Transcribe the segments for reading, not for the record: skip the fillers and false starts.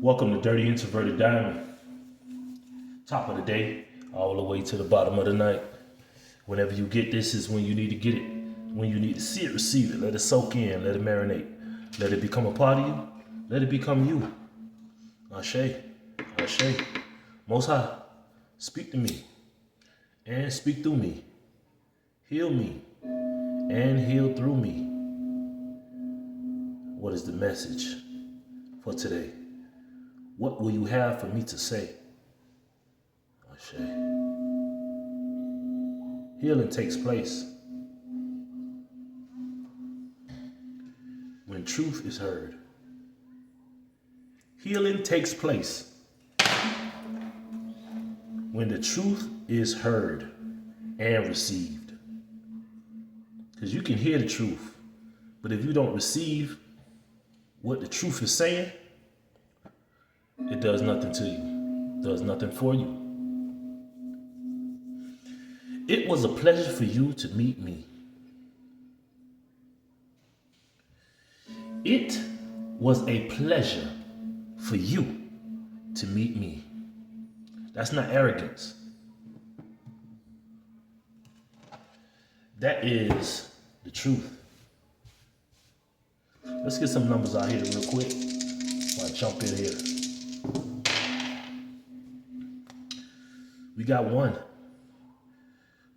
Welcome to Dirty Introverted Diamond. Top of the day, all the way to the bottom of the night. Whenever you get this is when you need to get it. When you need to see it, receive it. Let it soak in. Let it marinate. Let it become a part of you. Let it become you. Ashe. Ashe. Most High, speak to me and speak through me. Heal me and heal through me. What is the message for today? What will you have for me to say? Ashe. Healing takes place when truth is heard. Healing takes place when the truth is heard and received. Because you can hear the truth, but if you don't receive what the truth is saying, it does nothing to you. It does nothing for you. It was a pleasure for you to meet me. It was a pleasure for you to meet me. That's not arrogance. That is the truth. Let's get some numbers out here real quick before I jump in here. We got 1.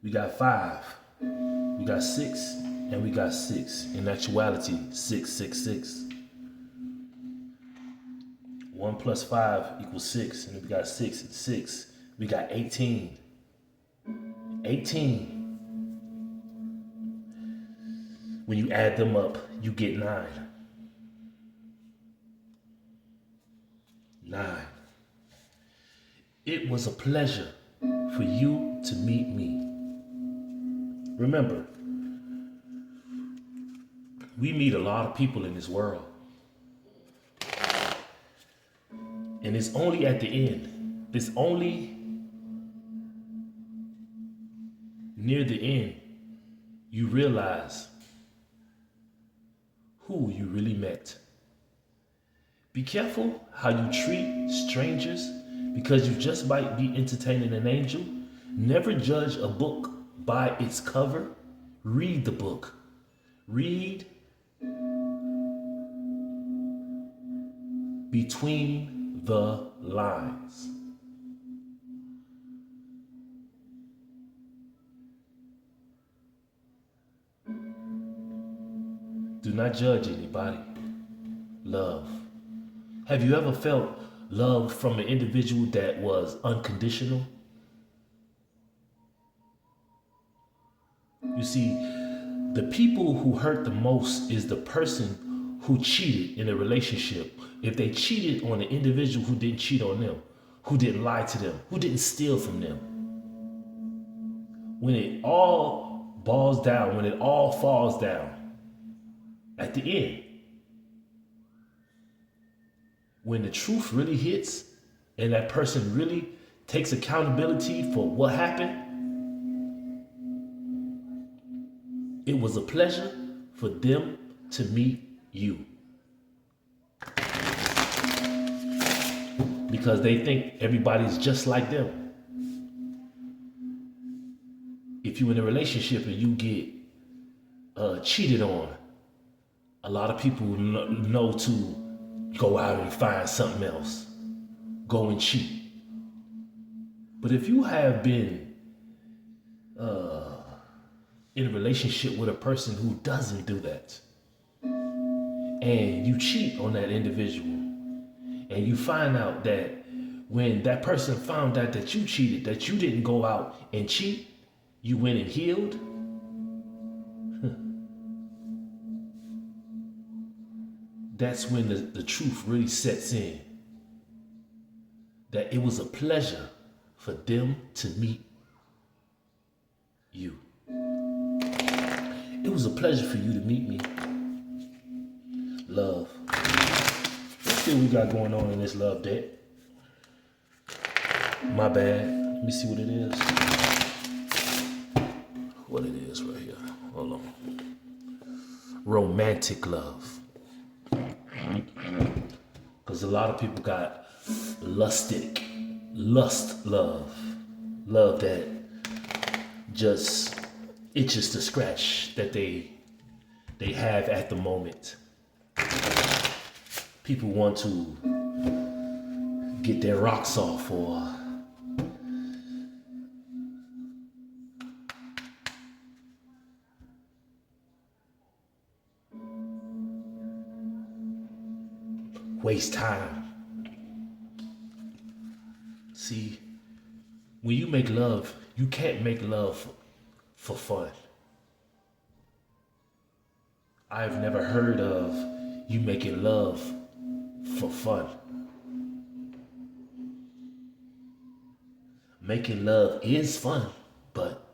We got 5. We got 6. And we got 6. In actuality, 666. 1 plus 5 equals 6. And we got 6 and 6. We got 18. 18. When you add them up, you get 9. 9. It was a pleasure for you to meet me. Remember, we meet a lot of people in this world. And it's only at the end, it's only near the end, you realize who you really met. Be careful how you treat strangers because you just might be entertaining an angel. Never judge a book by its cover. Read the book. Read between the lines. Do not judge anybody. Love. Have you ever felt love from an individual that was unconditional? You see, the people who hurt the most is the person who cheated in a relationship. If they cheated on an individual who didn't cheat on them, who didn't lie to them, who didn't steal from them. When it all boils down, when it all falls down, at the end, when the truth really hits and that person really takes accountability for what happened, it was a pleasure for them to meet you. Because they think everybody's just like them. If you're in a relationship and you get cheated on, a lot of people know to go out and find something else. Go and cheat. But if you have been in a relationship with a person who doesn't do that, and you cheat on that individual, and you find out that when that person found out that you cheated, that you didn't go out and cheat, you went and healed, that's when the truth really sets in. That it was a pleasure for them to meet you. It was a pleasure for you to meet me. Love. Let's see what we got going on in this love deck. My bad. Let me see what it is. What it is right here. Hold on. Romantic love. Because a lot of people got lust love. Love that just itches to scratch that they have at the moment. People want to get their rocks off or waste time. See, when you make love, you can't make love for fun. I've never heard of you making love for fun. Making love is fun, but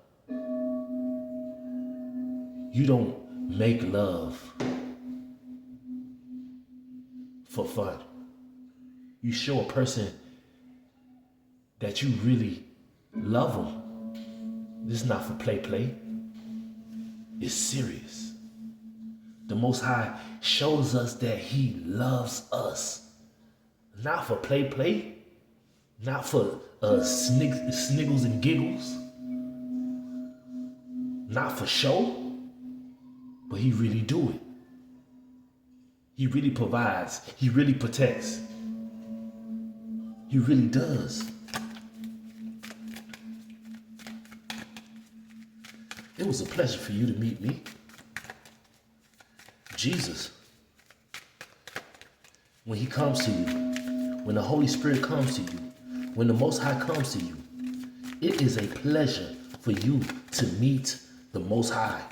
you don't make love for fun. You show a person that you really love them. This is not for play. It's serious. The Most High shows us that He loves us. Not for play. Not for sniggles and giggles. Not for show. But He really do it. He really provides. He really protects. He really does. It was a pleasure for you to meet me. Jesus, when He comes to you, when the Holy Spirit comes to you, when the Most High comes to you, it is a pleasure for you to meet the Most High.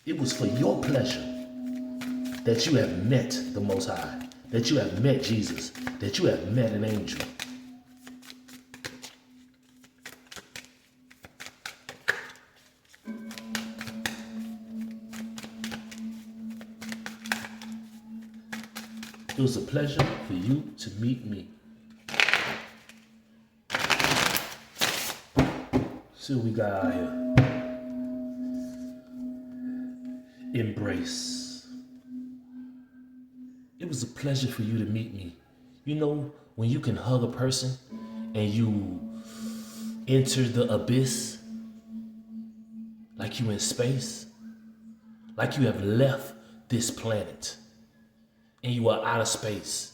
It was for your pleasure that you have met the Most High, that you have met Jesus, that you have met an angel. It was a pleasure for you to meet me. See what we got out here. Embrace. It was a pleasure for you to meet me. You know, when you can hug a person and you enter the abyss, like you in space, like you have left this planet and you are out of space,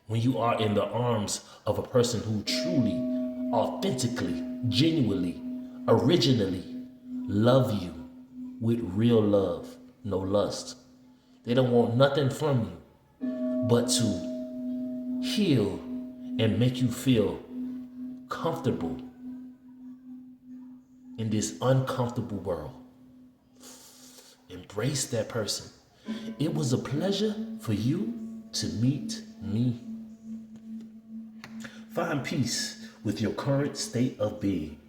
when you are in the arms of a person who truly, authentically, genuinely, originally love you with real love, no lust. They don't want nothing from you but to heal and make you feel comfortable in this uncomfortable world. Embrace that person. It was a pleasure for you to meet me. Find peace with your current state of being.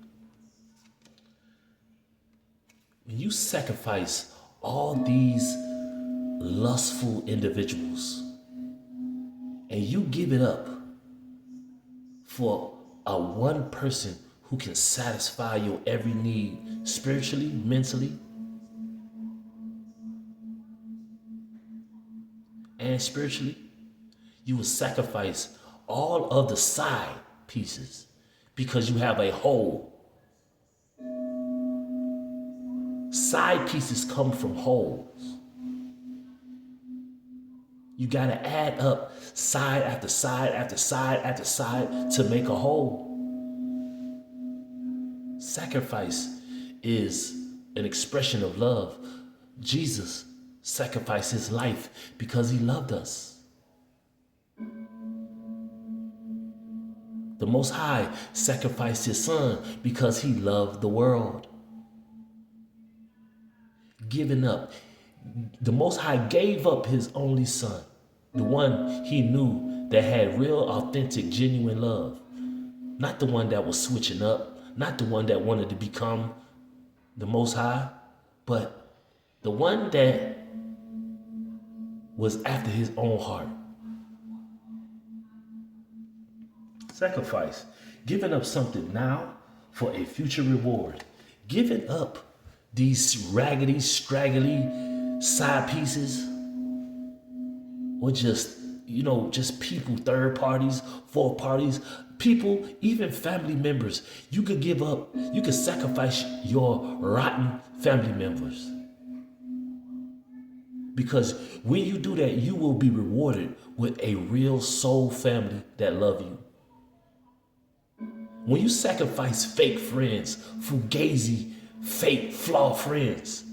When you sacrifice all these lustful individuals and you give it up for a one person who can satisfy your every need spiritually, mentally, and spiritually, you will sacrifice all of the side pieces because you have a whole. Side pieces come from wholes. You gotta add up side after side after side after side to make a whole. Sacrifice is an expression of love. Jesus sacrificed His life because He loved us. The Most High sacrificed His Son because He loved the world. Giving up. The Most High gave up His only Son, the one He knew that had real, authentic, genuine love. Not the one that was switching up, not the one that wanted to become the Most High, but the one that was after His own heart. Sacrifice. Giving up something now for a future reward. Giving up these raggedy, straggly side pieces, or just, just people, third parties, fourth parties, people, even family members. You could give up, you could sacrifice your rotten family members. Because when you do that, you will be rewarded with a real soul family that love you. When you sacrifice fake friends, fugazi, fake, flawed friends,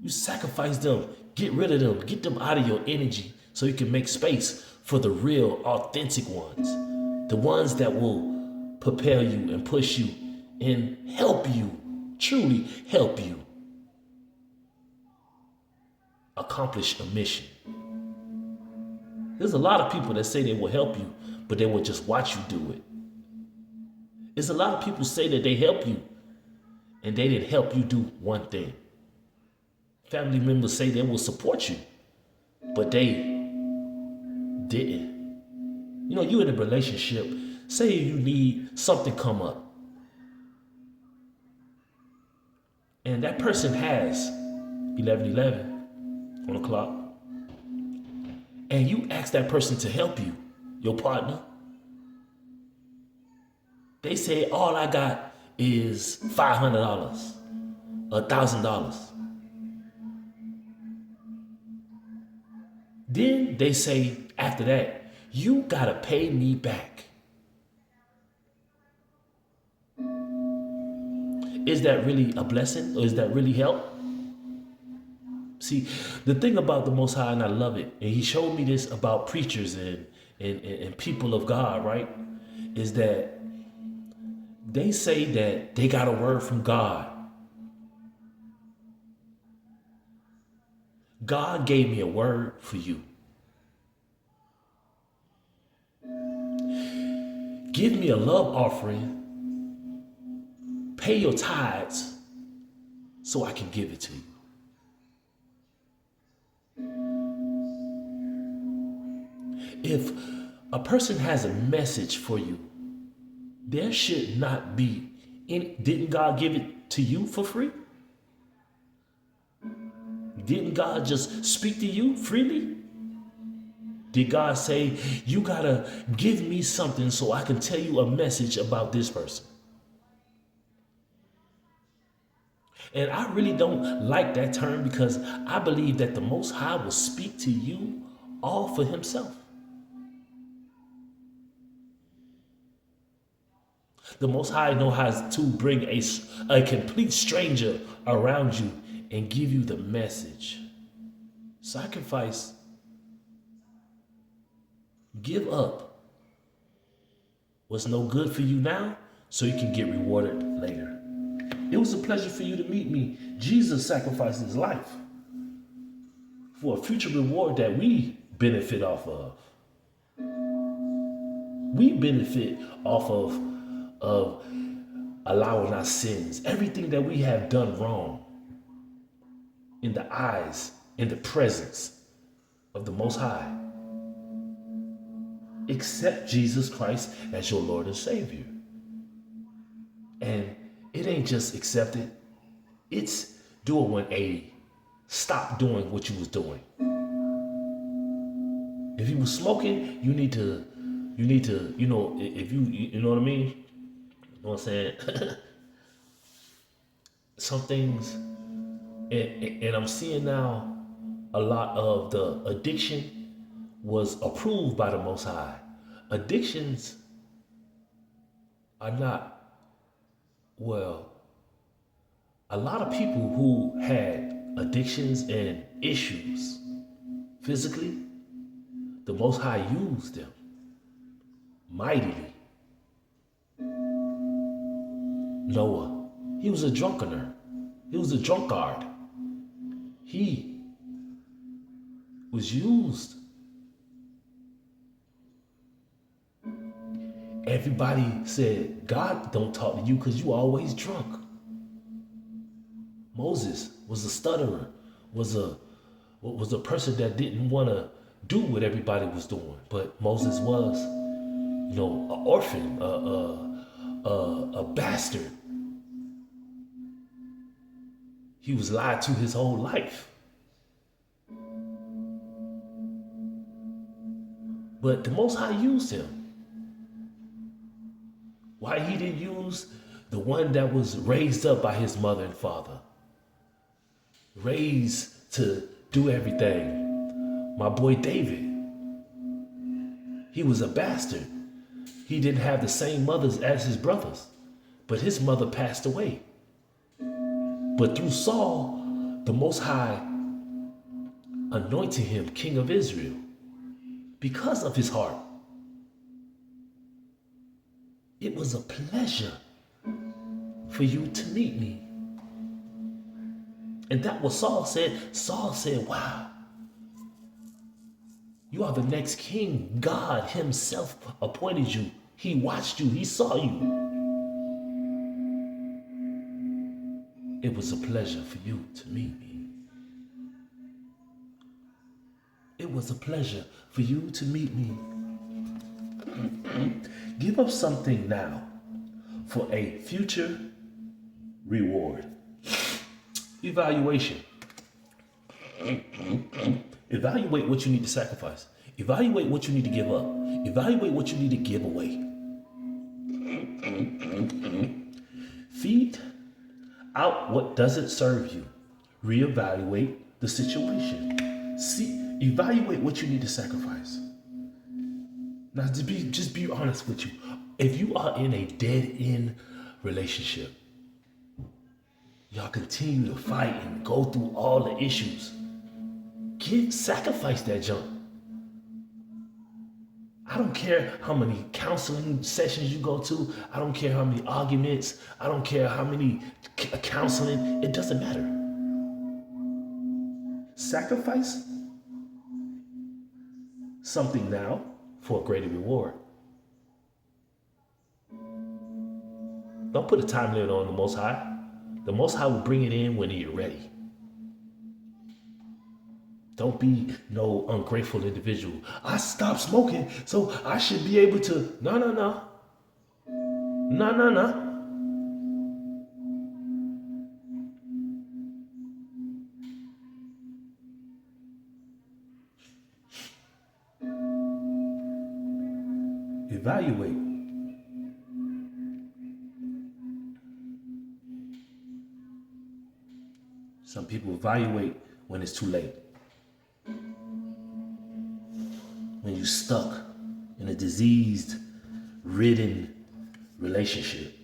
you sacrifice them, get rid of them, get them out of your energy so you can make space for the real, authentic ones. The ones that will propel you and push you and help you, truly help you accomplish a mission. There's a lot of people that say they will help you, but they will just watch you do it. There's a lot of people say that they help you, and they didn't help you do one thing. Family members say they will support you, but they didn't. You in a relationship, say you need something come up, and that person has 11:11 on the clock, and you ask that person to help you, your partner. They say, all I got is $500, $1,000. Then they say after that, you gotta pay me back. Is that really a blessing, or is that really help? See, the thing about the Most High, and I love it, and he showed me this about preachers and people of God, right? Is that they say that they got a word from God. God gave me a word for you. Give me a love offering. Pay your tithes so I can give it to you. If a person has a message for you, there should not be any. Didn't God give it to you for free? Didn't God just speak to you freely? Did God say, you gotta give me something so I can tell you a message about this person? And I really don't like that term, because I believe that the Most High will speak to you all for himself. The Most High knows how to bring a complete stranger around you and give you the message. Sacrifice. Give up what's no good for you now so you can get rewarded later. It was a pleasure for you to meet me. Jesus sacrificed his life for a future reward that we benefit off of. We benefit off of allowing our sins, everything that we have done wrong, in the eyes, in the presence of the Most High. Accept Jesus Christ as your Lord and Savior. And it ain't just accept it, it's do a 180. Stop doing what you was doing. If you was smoking, you need to, if you know what I mean? You know what I'm saying? Some things, and I'm seeing now a lot of the addiction was approved by the Most High. Addictions are not, well, a lot of people who had addictions and issues physically, the Most High used them mightily. Noah, he was a drunkener. He was a drunkard. He was used. Everybody said, God don't talk to you because you always drunk. Moses was a stutterer, was a person that didn't want to do what everybody was doing. But Moses was, an orphan, a bastard. He was lied to his whole life. But the Most High used him. Why he didn't use the one that was raised up by his mother and father? Raised to do everything. My boy David. He was a bastard. He didn't have the same mothers as his brothers. But his mother passed away. But through Saul, the Most High anointed him king of Israel because of his heart. It was a pleasure for you to meet me. And that was Saul said. Saul said, wow, you are the next king. God himself appointed you. He watched you. He saw you. It was a pleasure for you to meet me. It was a pleasure for you to meet me. Give up something now for a future reward. Evaluation. Evaluate what you need to sacrifice. Evaluate what you need to give up. Evaluate what you need to give away. Feed out what doesn't serve you. Reevaluate the situation. Evaluate what you need to sacrifice. Now, just be honest with you. If you are in a dead-end relationship, y'all continue to fight and go through all the issues, sacrifice that junk. I don't care how many counseling sessions you go to. I don't care how many arguments. I don't care how many counseling. It doesn't matter. Sacrifice something now for a greater reward. Don't put a time limit on the Most High. The Most High will bring it in when you're ready. Don't be no ungrateful individual. I stopped smoking, so I should be able to. No. Evaluate. Some people evaluate when it's too late. When you're stuck in a diseased, ridden relationship.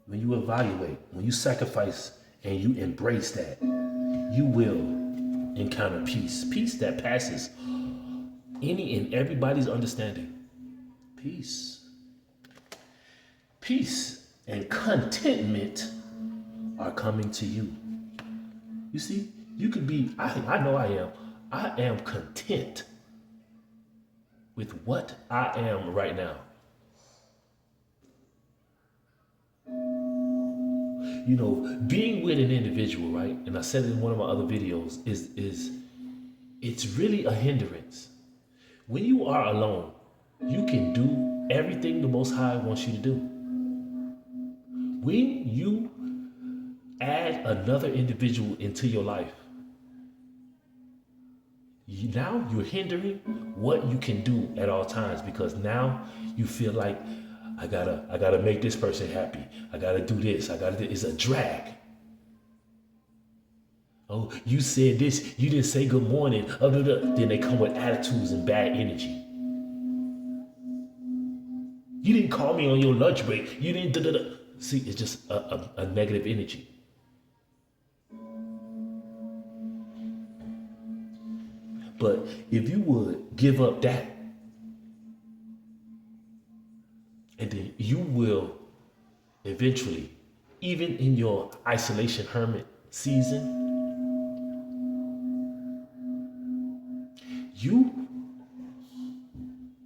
When you evaluate, when you sacrifice and you embrace that, you will encounter peace. Peace that passes any and everybody's understanding. Peace. Peace and contentment are coming to you. You see, you could be, I know I am. I am content with what I am right now. You know, being with an individual, right? And I said it in one of my other videos, it's really a hindrance. When you are alone, you can do everything the Most High wants you to do. When you add another individual into your life, now you're hindering what you can do at all times, because now you feel like I gotta make this person happy. I gotta do this. It's a drag. Oh, you said this. You didn't say good morning. Then they come with attitudes and bad energy. You didn't call me on your lunch break. You didn't. See, it's just a negative energy. But if you would give up that, and then you will eventually, even in your isolation hermit season,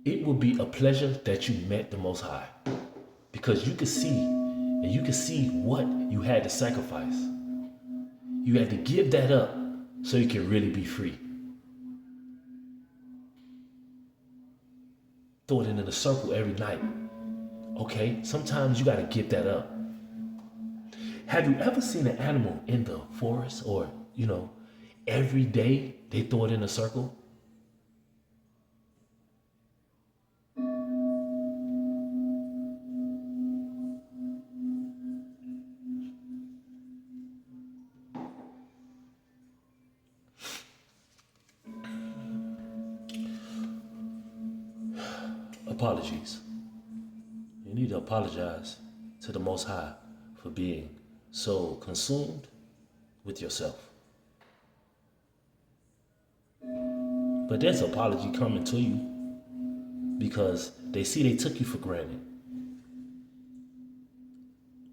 it will be a pleasure that you met the Most High, because you can see what you had to sacrifice. You had to give that up so you can really be free. Throw it in a circle every night. Okay, sometimes you got to give that up. Have you ever seen an animal in the forest, or, every day they throw it in a circle? apologies. You need to apologize to the Most High for being so consumed with yourself. But there's an apology coming to you because they see they took you for granted.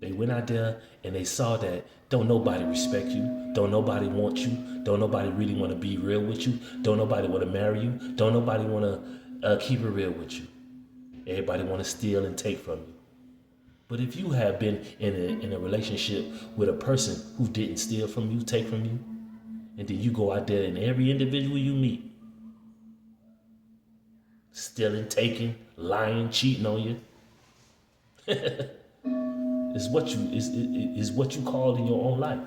They went out there and they saw that don't nobody respect you, don't nobody want you, don't nobody really want to be real with you, don't nobody want to marry you, don't nobody want to keep it real with you. Everybody want to steal and take from you. But if you have been in a relationship with a person who didn't steal from you, take from you, and then you go out there and every individual you meet, stealing, taking, lying, cheating on you, is what you called in your own life.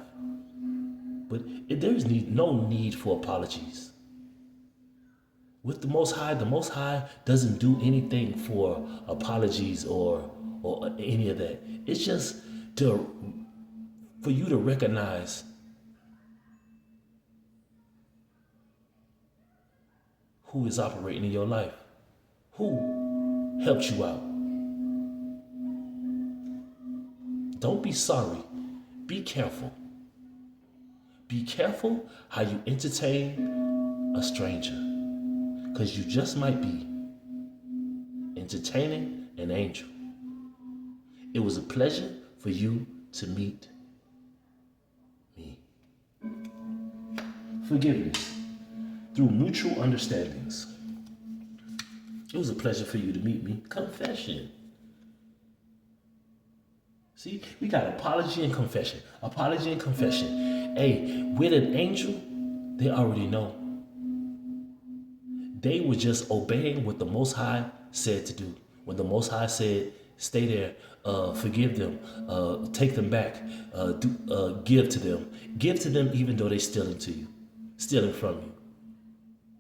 But there is no need for apologies. With the Most High doesn't do anything for apologies or any of that. It's just for you to recognize who is operating in your life, who helped you out. Don't be sorry. Be careful. Be careful how you entertain a stranger, because you just might be entertaining an angel. It was a pleasure for you to meet me. Forgiveness through mutual understandings. It was a pleasure for you to meet me. Confession. See, we got apology and confession. Apology and confession. Hey, with an angel, they already know. They were just obeying what the Most High said to do. When the Most High said, stay there, forgive them, take them back, give to them. Give to them even though they're stealing from you.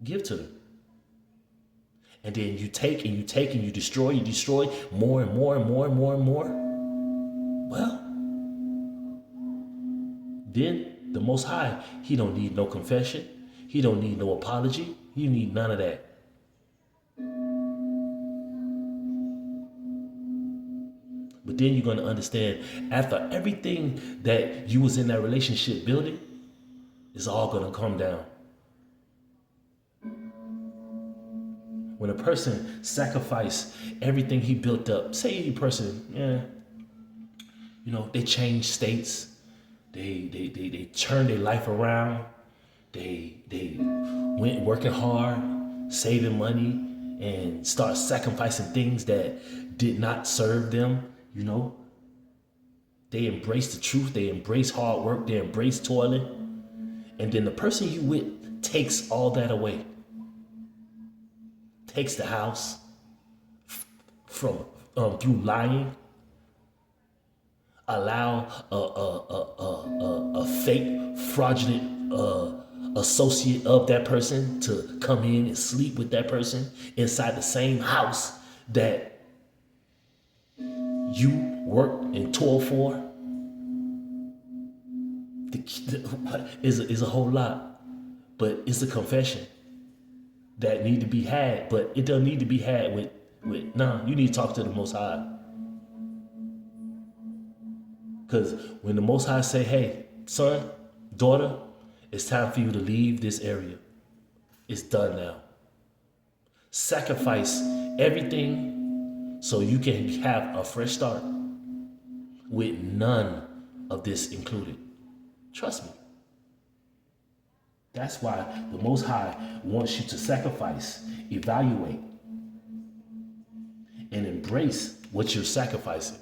Give to them. And then you take and you take and you destroy more and more and more and more and more. Well, then the Most High, he don't need no confession. He don't need no apology. He need none of that. But then you're going to understand after everything that you was in that relationship building, it's all going to come down. When a person sacrificed everything he built up, say a person, they changed states, they turned their life around, they went working hard, saving money, and start sacrificing things that did not serve them, They embrace the truth, they embrace hard work, they embrace toiling, and then the person you with takes all that away. Takes the house from through lying. Allow a fake, fraudulent associate of that person to come in and sleep with that person inside the same house that you worked and toiled for. Is a whole lot, but it's a confession that need to be had, but it doesn't need to be had with you need to talk to the Most High. Because when the Most High say, hey, son, daughter, it's time for you to leave this area. It's done now. Sacrifice everything so you can have a fresh start with none of this included. Trust me. That's why the Most High wants you to sacrifice, evaluate, and embrace what you're sacrificing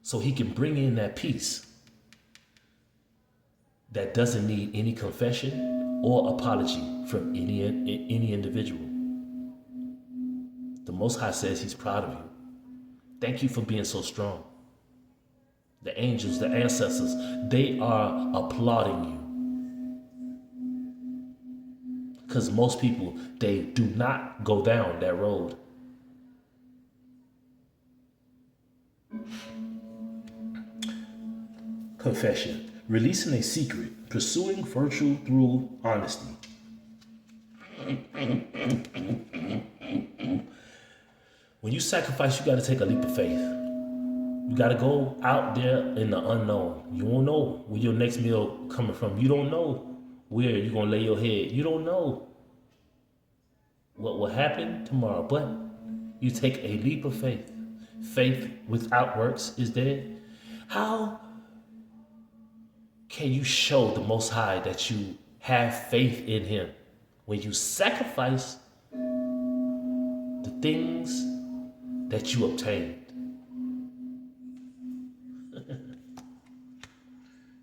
so he can bring in that peace that doesn't need any confession or apology from any individual. The Most High says he's proud of you. Thank you for being so strong. The angels, the ancestors, they are applauding you. Because most people, they do not go down that road. Confession. Releasing a secret. Pursuing virtue through honesty. When you sacrifice, you got to take a leap of faith. You got to go out there in the unknown. You won't know where your next meal coming from. You don't know where you're going to lay your head. You don't know what will happen tomorrow. But you take a leap of faith. Faith without works is dead. How can you show the Most High that you have faith in Him when you sacrifice the things that you obtained?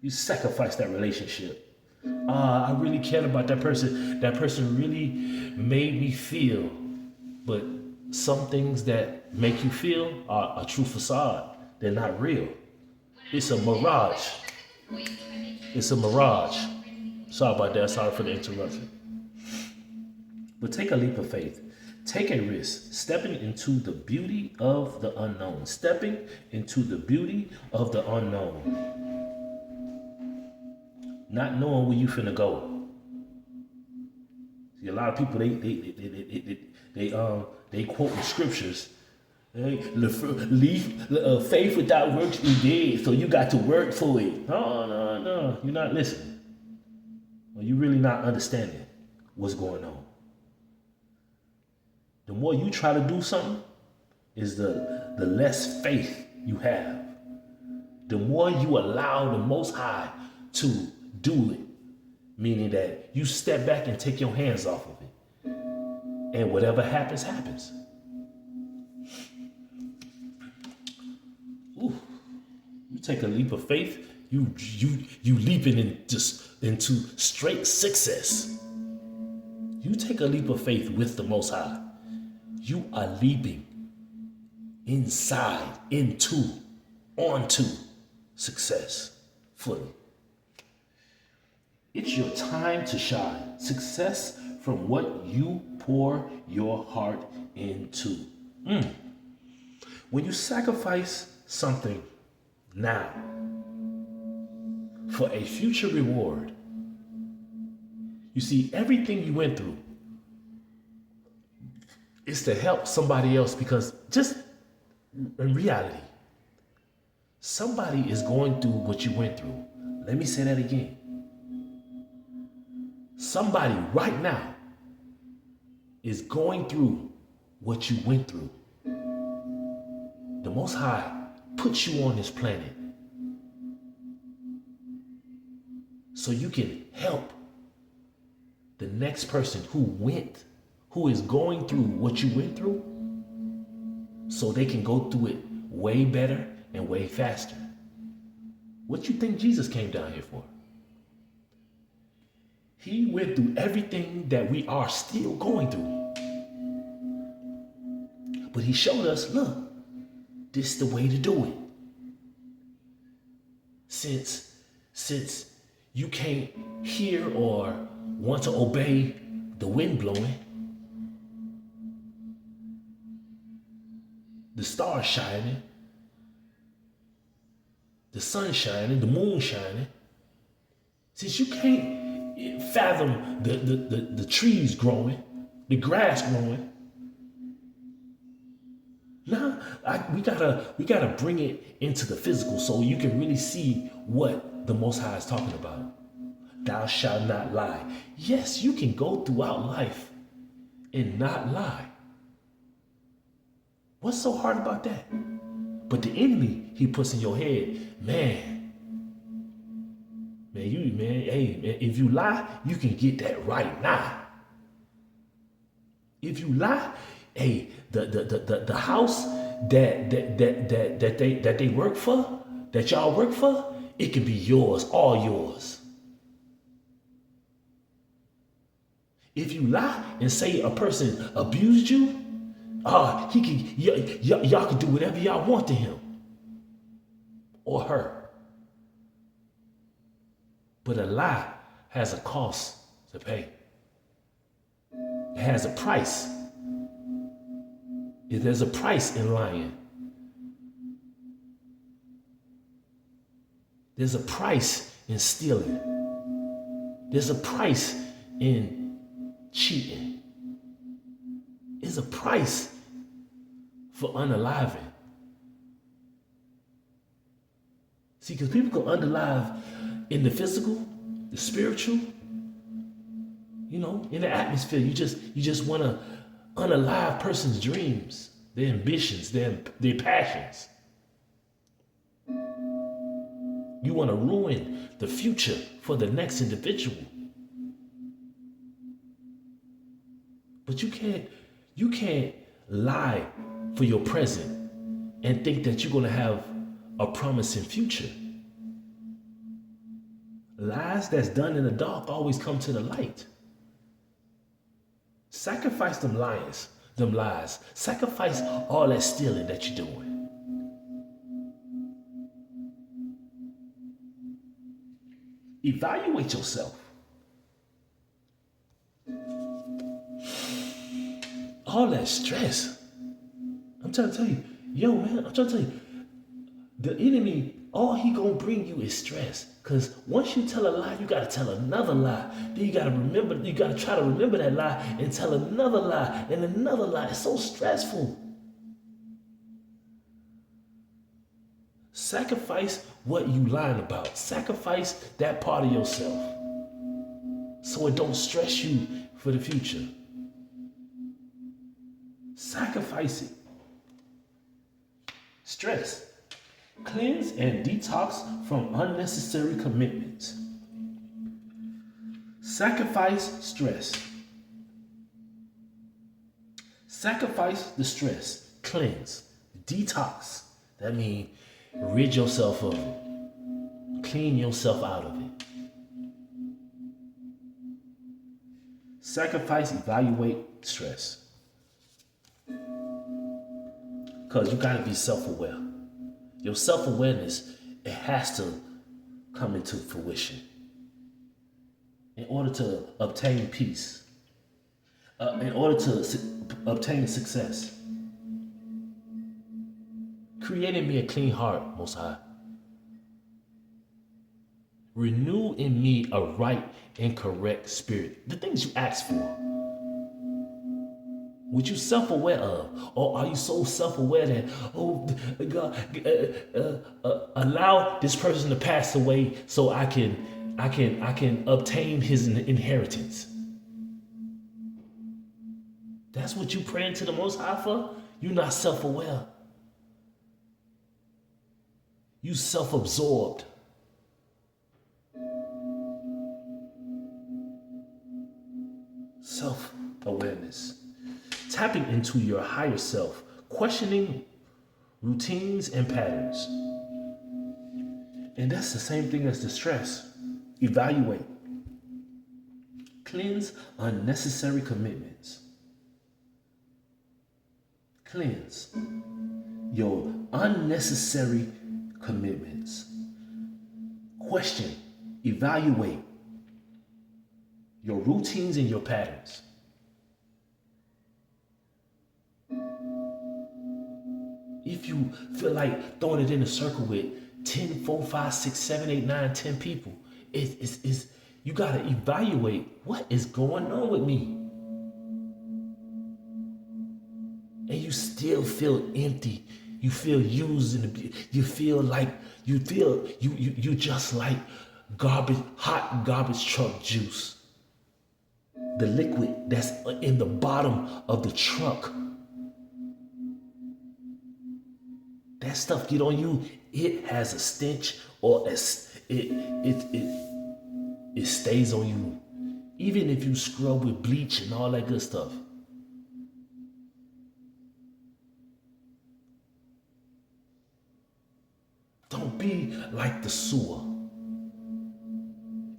You sacrifice that relationship. I really cared about that person. That person really made me feel. But some things that make you feel are a true facade. They're not real. It's a mirage. It's a mirage. Sorry about that. Sorry for the interruption. But take a leap of faith. Take a risk. Stepping into the beauty of the unknown. Stepping into the beauty of the unknown. Not knowing where you finna go. See, a lot of people they quote the scriptures. Hey, faith without works is dead, so you got to work for it. No, you're not listening. Or you really not understanding what's going on. The more you try to do something, is the less faith you have. The more you allow the Most High to do it, meaning that you step back and take your hands off of it, and whatever happens, happens. Ooh, you take a leap of faith, you leaping into straight success. You take a leap of faith with the Most High. You are leaping inside, onto success fully. It's your time to shine. Success from what you pour your heart into. When you sacrifice something now for a future reward, you see, everything you went through is to help somebody else, because just in reality, somebody is going through what you went through. Let me say that again. Somebody right now is going through what you went through. The Most High put you on this planet so you can help the next person who is going through what you went through, so they can go through it way better and way faster. What you think Jesus came down here for? He went through everything that we are still going through. But he showed us, look, this is the way to do it. Since you can't hear or want to obey the wind blowing, the stars shining, the sun shining, the moon shining, since you can't fathom the trees growing, the grass growing, now we gotta bring it into the physical so you can really see what the Most High is talking about. Thou shalt not lie. Yes, you can go throughout life and not lie. What's so hard about that? But the enemy, he puts in your head, if you lie, you can get that right now. If you lie, the house that they work for, that y'all work for, it can be yours, all yours. If you lie and say a person abused you, y'all can do whatever y'all want to him or her. But a lie has a cost to pay. It has a price. There's a price in lying. There's a price in stealing. There's a price in cheating. There's a price for unaliving. See, because people can unalive in the physical, the spiritual, in the atmosphere. You just want to unalive person's dreams, their ambitions, their passions. You want to ruin the future for the next individual. But you can't lie for your present and think that you're going to have a promising future. Lies that's done in the dark always come to the light. Sacrifice them lies. Sacrifice all that stealing that you're doing. Evaluate yourself. All that stress. I'm trying to tell you, I'm trying to tell you, the enemy, all he gonna bring you is stress. Because once you tell a lie, you gotta tell another lie. Then you gotta try to remember that lie and tell another lie and another lie. It's so stressful. Sacrifice what you lying about. Sacrifice that part of yourself so it don't stress you for the future. Sacrifice it. Stress. Cleanse and detox from unnecessary commitments. Sacrifice stress. Sacrifice the stress. Cleanse. Detox. That means rid yourself of it. Clean yourself out of it. Sacrifice, evaluate stress. Because you got to be self-aware. Your self-awareness, it has to come into fruition in order to obtain peace, in order to obtain success. Create in me a clean heart, Most High. Renew in me a right and correct spirit. The things you ask for. What you self-aware of? Or are you so self-aware that, God, allow this person to pass away so I can obtain his inheritance? That's what you praying to the Most High for? You're not self-aware. You self-absorbed. Self-awareness. Tapping into your higher self, questioning routines and patterns. And that's the same thing as the stress. Evaluate. Cleanse unnecessary commitments. Cleanse your unnecessary commitments. Question, evaluate your routines and your patterns. If you feel like throwing it in a circle with 10, 4, 5, 6, 7, 8, 9, 10 people, you gotta evaluate what is going on with me. And you still feel empty. You feel used and abused. You feel you just like hot garbage truck juice. The liquid that's in the bottom of the truck. That stuff get on you, it has a stench or it stays on you. Even if you scrub with bleach and all that good stuff. Don't be like the sewer.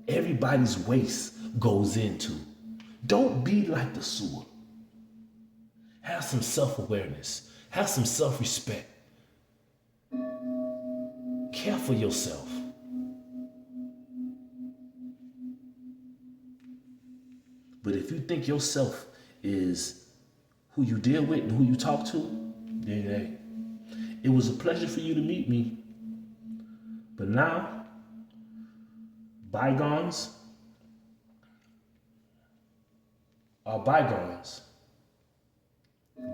Everybody's waste goes into. Don't be like the sewer. Have some self-awareness. Have some self-respect. Care for yourself. But if you think yourself is who you deal with and who you talk to, then hey, it was a pleasure for you to meet me. But now, bygones are bygones.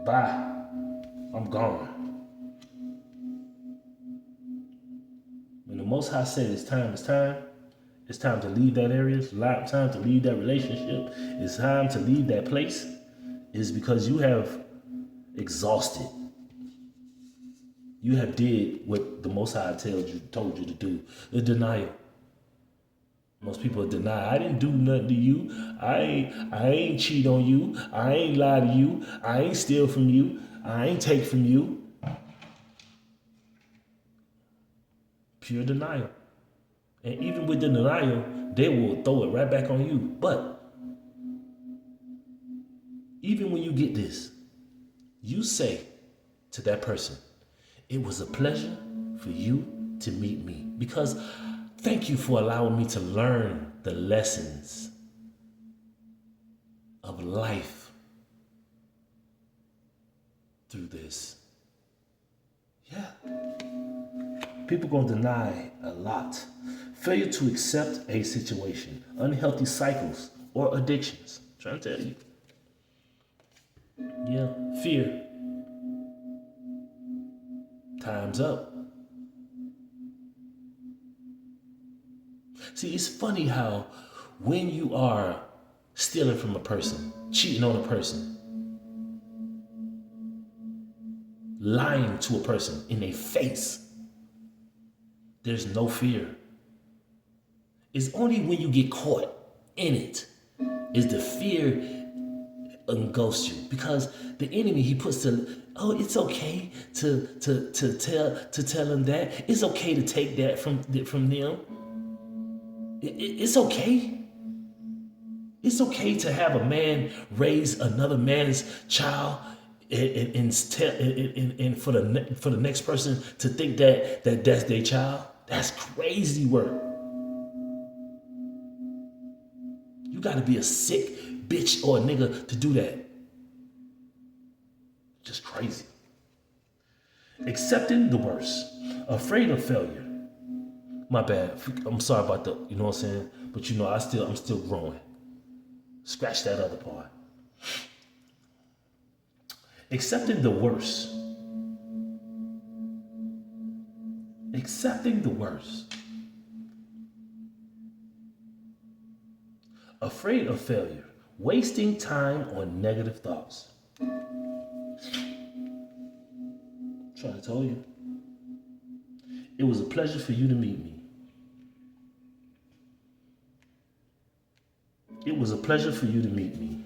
Bye. I'm gone. When the Most High said it's time, it's time. It's time to leave that area. It's time to leave that relationship. It's time to leave that place. Is because you have exhausted. You have did what the Most High told you to do. The denial. Most people deny. I didn't do nothing to you. I ain't cheat on you. I ain't lie to you. I ain't steal from you. I ain't take from you. Pure denial. And even with the denial, they will throw it right back on you. But even when you get this, you say to that person, it was a pleasure for you to meet me. Because thank you for allowing me to learn the lessons of life through this. Yeah. People gonna deny a lot. Failure to accept a situation, unhealthy cycles, or addictions. I'm trying to tell you. Yeah, fear. Time's up. See, it's funny how when you are stealing from a person, cheating on a person, lying to a person in their face, there's no fear. It's only when you get caught in it is the fear engulfs you, because the enemy, he puts it's okay to tell them that. It's okay to take that from them. It's okay. It's okay to have a man raise another man's child and for the next person to think that that's their child. That's crazy work. You gotta be a sick bitch or a nigga to do that. Just crazy. Accepting the worst. Afraid of failure. My bad. I'm sorry about the, you know what I'm saying? But I'm still growing. Scratch that other part. Accepting the worst. Accepting the worst. Afraid of failure. Wasting time on negative thoughts. Trying to tell you. It was a pleasure for you to meet me. It was a pleasure for you to meet me.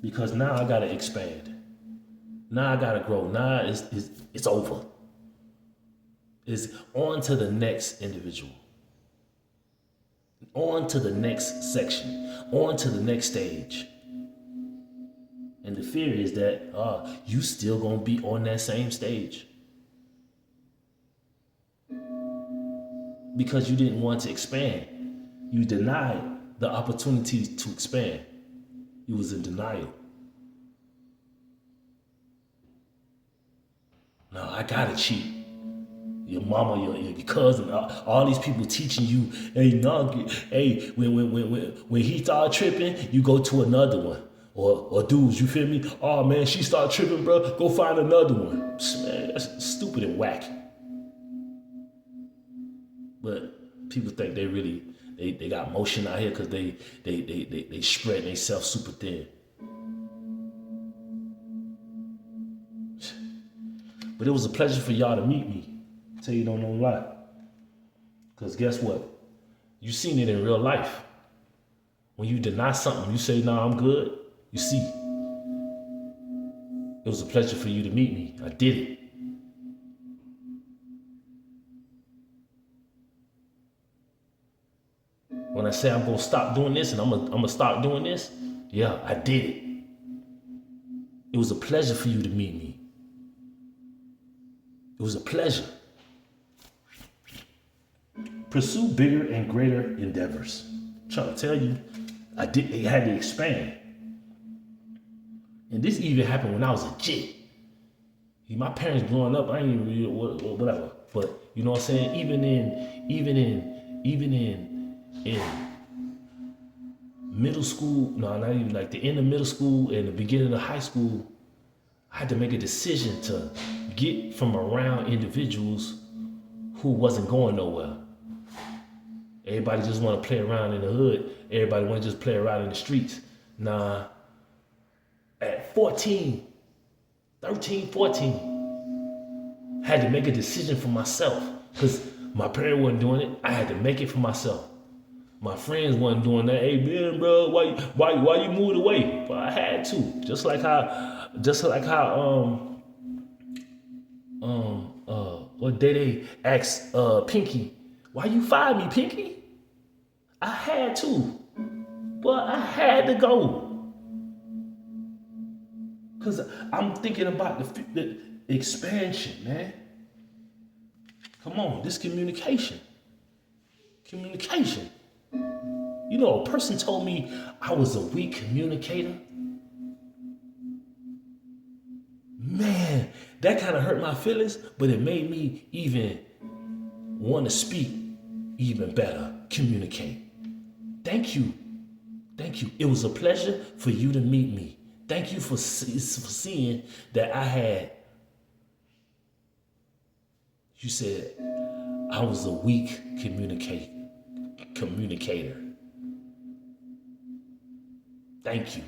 Because now I gotta expand. Now I gotta grow. Now it's over. It's on to the next individual. On to the next section. On to the next stage. And the fear is that you still gonna be on that same stage. Because you didn't want to expand. You denied the opportunity to expand. You was in denial. No, I gotta cheat. Your mama, your cousin, all these people teaching you, when he started tripping, you go to another one. Or dudes, you feel me? Oh man, she started tripping, bro. Go find another one. Man, that's stupid and whack. But people think they really they got motion out here because they spread themselves super thin. But it was a pleasure for y'all to meet me. Tell you don't know lie. Because guess what? You seen it in real life. When you deny something, you say, nah, I'm good. You see. It was a pleasure for you to meet me. I did it. When I say I'm going to stop doing this and I'm going to start doing this, yeah, I did it. It was a pleasure for you to meet me. It was a pleasure. Pursue bigger and greater endeavors. I'm trying to tell you, it had to expand. And this even happened when I was a kid. My parents growing up, I ain't even whatever. But you know what I'm saying? Even in middle school, no, not even like the end of middle school and the beginning of high school, I had to make a decision to get from around individuals who wasn't going nowhere. Everybody just want to play around in the hood. Everybody want to just play around in the streets. Nah, at 14, had to make a decision for myself because my parents wasn't doing it. I had to make it for myself. My friends wasn't doing that. Hey man, bro, why you moved away? But I had to. Just like how what day they asked Pinky, why you fired me, Pinky? I had to. But I had to go. Cause I'm thinking about the expansion, man. Come on, this communication. Communication. You know, a person told me I was a weak communicator. Man, that kind of hurt my feelings, but it made me even want to speak even better, communicate. Thank you. Thank you. It was a pleasure for you to meet me. Thank you for seeing that I had. You said I was a weak communicator. Thank you.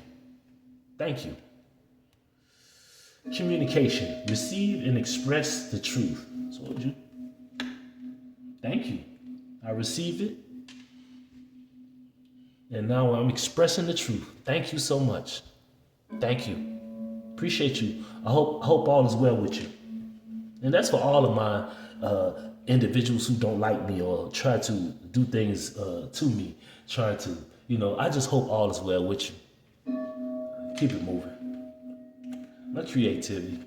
Thank you. Communication. Receive and express the truth. Told you. Thank you. I received it. And now I'm expressing the truth. Thank you so much. Thank you. Appreciate you. I hope all is well with you. And that's for all of my individuals who don't like me or try to do things to me. Try to, I just hope all is well with you. Keep it moving. My creativity.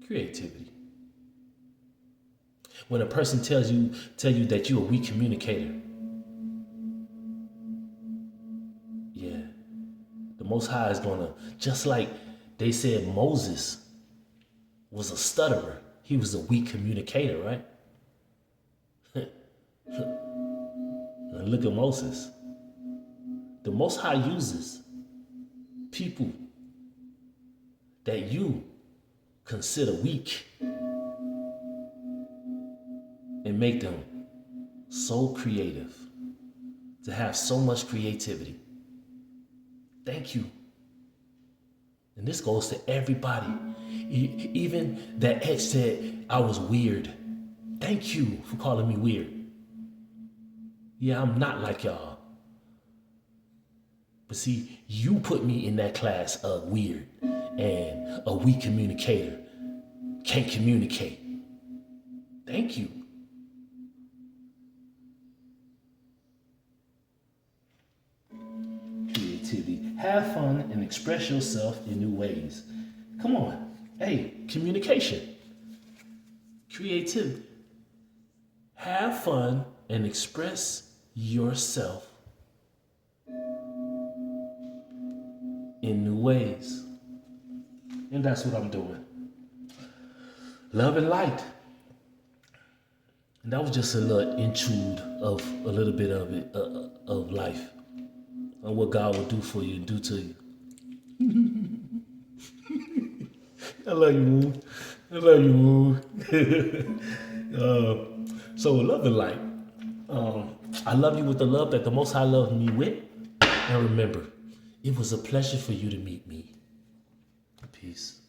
Creativity. When a person tell you that you're a weak communicator, yeah, the Most High is gonna, just like they said Moses was a stutterer, he was a weak communicator, right? And look at Moses. The Most High uses people that you consider weak and make them so creative, to have so much creativity. Thank you. And this goes to everybody. Even that ex said I was weird. Thank you for calling me weird. Yeah, I'm not like y'all. But see, you put me in that class of weird and a weak communicator. Can't communicate. Thank you. Creativity. Have fun and express yourself in new ways. Come on. Hey, communication. Creativity. Have fun and express yourself in new ways. And that's what I'm doing. Love and light. And that was just a little intrude of a little bit of it, of life. And what God will do for you and do to you. I love you, Moon. I love you, Moon. So love and light. I love you with the love that the Most High loved me with. And remember, it was a pleasure for you to meet me. Peace.